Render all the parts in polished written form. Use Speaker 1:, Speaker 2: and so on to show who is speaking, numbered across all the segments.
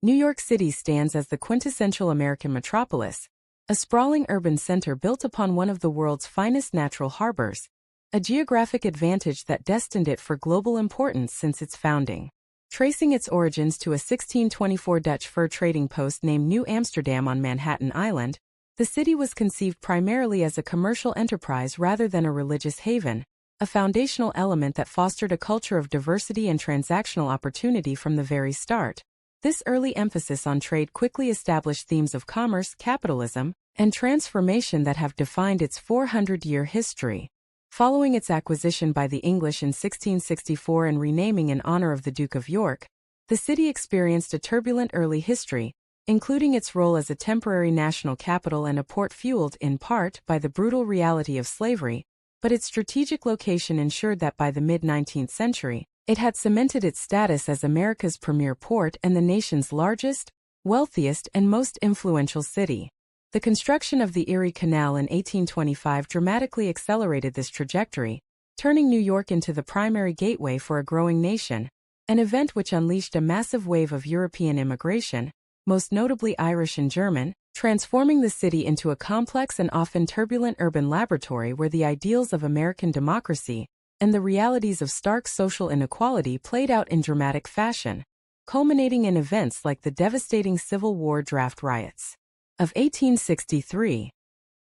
Speaker 1: New York City stands as the quintessential American metropolis, a sprawling urban center built upon one of the world's finest natural harbors, a geographic advantage that destined it for global importance since its founding. Tracing its origins to a 1624 Dutch fur trading post named New Amsterdam on Manhattan Island, the city was conceived primarily as a commercial enterprise rather than a religious haven, a foundational element that fostered a culture of diversity and transactional opportunity from the very start. This early emphasis on trade quickly established themes of commerce, capitalism, and transformation that have defined its 400-year history. Following its acquisition by the English in 1664 and renaming in honor of the Duke of York, the city experienced a turbulent early history, including its role as a temporary national capital and a port fueled, in part, by the brutal reality of slavery, but its strategic location ensured that by the mid-19th century, it had cemented its status as America's premier port and the nation's largest, wealthiest, and most influential city. The construction of the Erie Canal in 1825 dramatically accelerated this trajectory, turning New York into the primary gateway for a growing nation, an event which unleashed a massive wave of European immigration, most notably Irish and German, transforming the city into a complex and often turbulent urban laboratory where the ideals of American democracy and the realities of stark social inequality played out in dramatic fashion, culminating in events like the devastating Civil War draft riots of 1863.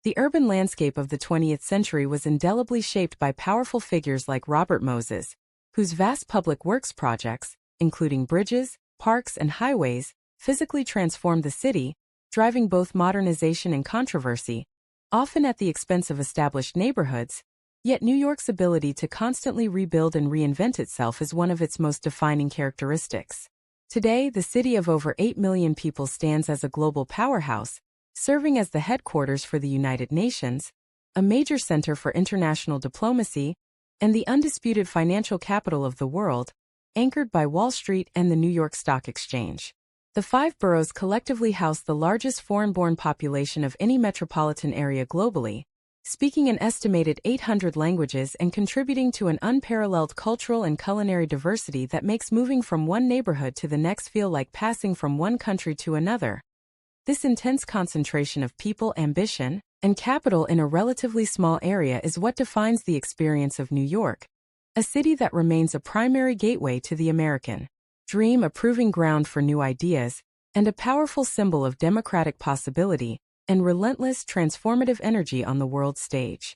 Speaker 1: The urban landscape of the 20th century was indelibly shaped by powerful figures like Robert Moses, whose vast public works projects, including bridges, parks, and highways, physically transformed the city, driving both modernization and controversy, often at the expense of established neighborhoods. Yet New York's ability to constantly rebuild and reinvent itself is one of its most defining characteristics. Today, the city of over 8 million people stands as a global powerhouse, serving as the headquarters for the United Nations, a major center for international diplomacy, and the undisputed financial capital of the world, anchored by Wall Street and the New York Stock Exchange. The 5 boroughs collectively house the largest foreign-born population of any metropolitan area globally, speaking an estimated 800 languages and contributing to an unparalleled cultural and culinary diversity that makes moving from one neighborhood to the next feel like passing from one country to another. This intense concentration of people, ambition, and capital in a relatively small area is what defines the experience of New York, a city that remains a primary gateway to the American dream, a proving ground for new ideas, and a powerful symbol of democratic possibility and relentless transformative energy on the world stage.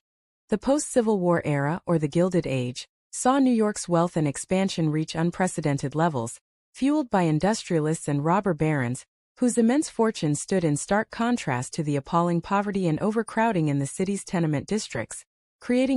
Speaker 1: The post-Civil War era, or the Gilded Age, saw New York's wealth and expansion reach unprecedented levels, fueled by industrialists and robber barons, whose immense fortunes stood in stark contrast to the appalling poverty and overcrowding in the city's tenement districts, creating